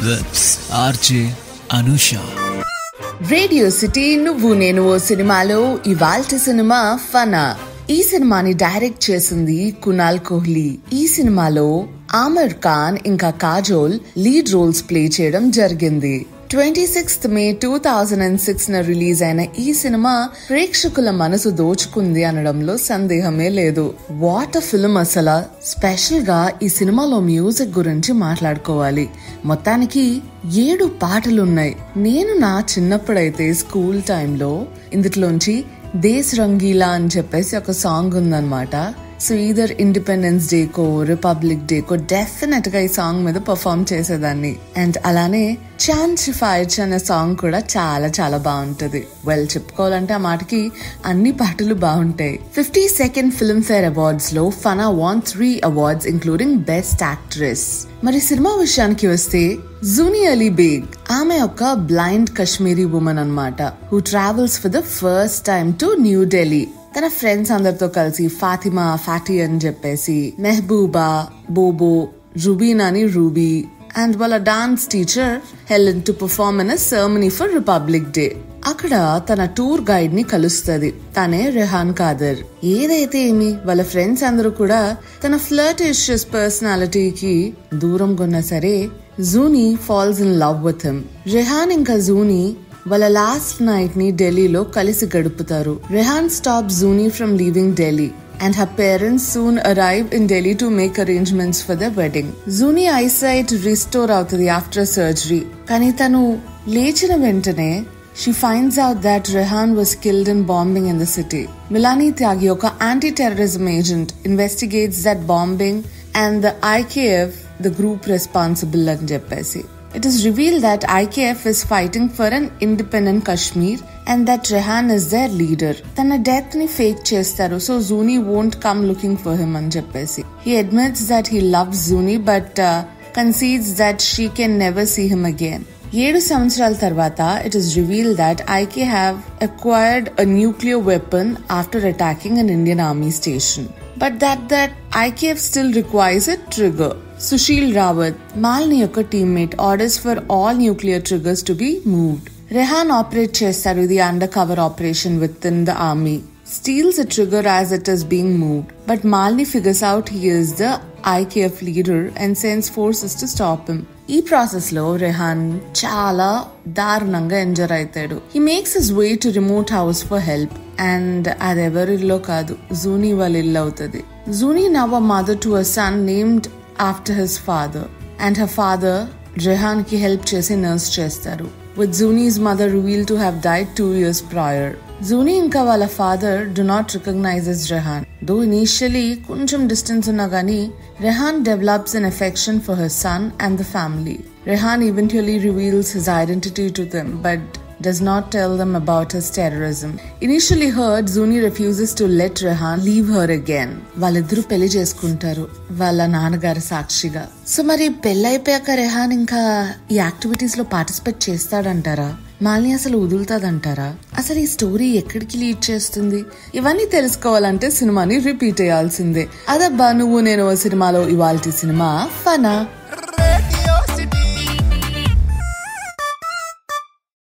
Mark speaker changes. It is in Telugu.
Speaker 1: with RJ Anusha.
Speaker 2: Radio city నువ్వు నేను ఓ సినిమాలో ఇవాల్టి సినిమా ఫనా. ఈ సినిమాని డైరెక్ట్ చేసింది కునాల్ కోహ్లీ. ఈ సినిమాలో ఆమిర్ ఖాన్ ఇంకా కాజోల్ లీడ్ రోల్స్ ప్లే చేయడం జరిగింది. 26th May 2006 రిలీజ్ అయిన ఈ సినిమా ప్రేక్షకుల మనసు దోచుకుంది అనడంలో సందేహమే లేదు. వాట్ అ ఫిల్మ్ అసలు. స్పెషల్ గా ఈ సినిమాలో మ్యూజిక్ గురించి మాట్లాడుకోవాలి. మొత్తానికి 7 పాటలున్నాయి. నేను నా చిన్నప్పుడైతే స్కూల్ టైంలో ఇందులోంచి దేశ్ రంగీలా అని చెప్పేసి ఒక సాంగ్ ఉందన్నమాట. సో ఈదర్ ఇండిపెండెన్స్ డే కో రిపబ్లిక్ డే కో డెఫినెట్ గా ఈ సాంగ్ మీద పర్ఫార్మ్ చేసేదాన్ని. అండ్ అలానే చాన్స్ ఫైర్స్ అనే సాంగ్ కూడా చాలా చాలా బాగుంటది. వెల్, చెప్పుకోవాలంటే ఆ మాటకి అన్ని పాటలు బాగుంటాయి. 52nd ఫిల్మ్ఫేర్ అవార్డ్స్ లో Fanaa won 3 awards including best actress. మరి సినిమా విషయానికి వస్తే జూనీ అలీ బేగ్ ఆమె ఒక బ్లైండ్ కశ్మీరీ ఉమెన్ అన్నమాట, who travels for the first time to New Delhi. తన ఫ్రెండ్స్ అందరితో కలిసి ఫాతిమా, ఫాటీ అని చెప్పేసి, మెహబూబా, బోబో, రుబీనాని రూబీ అండ్ వాళ్ళ dance teacher Helen to perform in a ceremony for Republic Day. అక్కడ తన టూర్ గైడ్ ని కలుస్తుంది. తనే రెహాన్ కాదర్. ఏదైతే ఏమి వాళ్ళ ఫ్రెండ్స్ అందరూ కూడా తన ఫ్లర్టిషియస్ పర్సనాలిటీకి దూరంగా ఉన్నా సరే Juni falls in love with him. Rehan ఇంకా జూనీ వాళ్ళ లాస్ట్ నైట్ ని ఢిల్లీలో కలిసి గడుపుతారు. Rehan stops Juni from leaving Delhi and her parents soon arrive in Delhi to make arrangements for their wedding. Zuni eyesight restore అవుతుంది after surgery. కానీ తను లేచిన వెంటనే she finds out that Rehan was killed in bombing in the city. Milani Tyagi, ఒక anti-terrorism agent, investigates that bombing and the IKF, the group responsible అని చెప్పేసి. It is revealed that IKF is fighting for an independent Kashmir and that Rehan is their leader. Tana death ni fake chestaru, so Zuni won't come looking for him అని చెప్పేసి. He admits that he loves Zuni but concedes that she can never see him again. 7 సంవత్సరాల తర్వాత it is revealed that IK have acquired a nuclear weapon after attacking an Indian army station. But that IKF still requires a trigger. Sushil Rawat, Malini యొక్క teammate, orders for all nuclear triggers to be moved. Rehan operate చేస్తారు ఇది undercover operation within the army. Steals a trigger as it is being moved. But Malini figures out he is the IKF leader and sends forces to stop him. ఈ ప్రాసెస్ లో రెహాన్ చాలా దారుణంగా ఎంజర్ అవుతాడు. He makes his way to remote house for help and అది ఎవరిల్లో కాదు, జూనీ వాళ్ళ ఇల్లు అవుతుంది. Juni now a mother to a son named after his father and her father Rehan కి హెల్ప్ చేసి నర్స్ చేస్తారు. With Zuni's mother revealed to have died 2 years prior. Zuni ఇంకా వాళ్ళ father do not recognize as Rehan. Though initially కొంచెం distance ఉన్నా గానీ Rehan develops an affection for her son and the family. Rehan eventually reveals his identity to them but does not tell them about his terrorism. Initially heard, Zuni refuses to let Rehan leave her again. వాళ్ళిద్దరూ పెళ్లి చేసుకుంటారు వాళ్ళ నాన్నగారి సాక్షిగా. సో మరి పెళ్ళైపోయాక రెహాన్ ఇంకా ఈ యాక్టివిటీస్ లో పార్టిసిపేట్ చేస్తాడంటారా? మాలిని అసలు వదులుతాదంటారా? అసలు ఈ స్టోరీ ఎక్కడికి లీడ్ చేస్తుంది? ఇవన్నీ తెలుసుకోవాలంటే సినిమాని రిపీట్ అయ్యాల్సిందే. అదబ్బా నువ్వు నేను సినిమాలో ఇవాల్టి సినిమా ఫనా.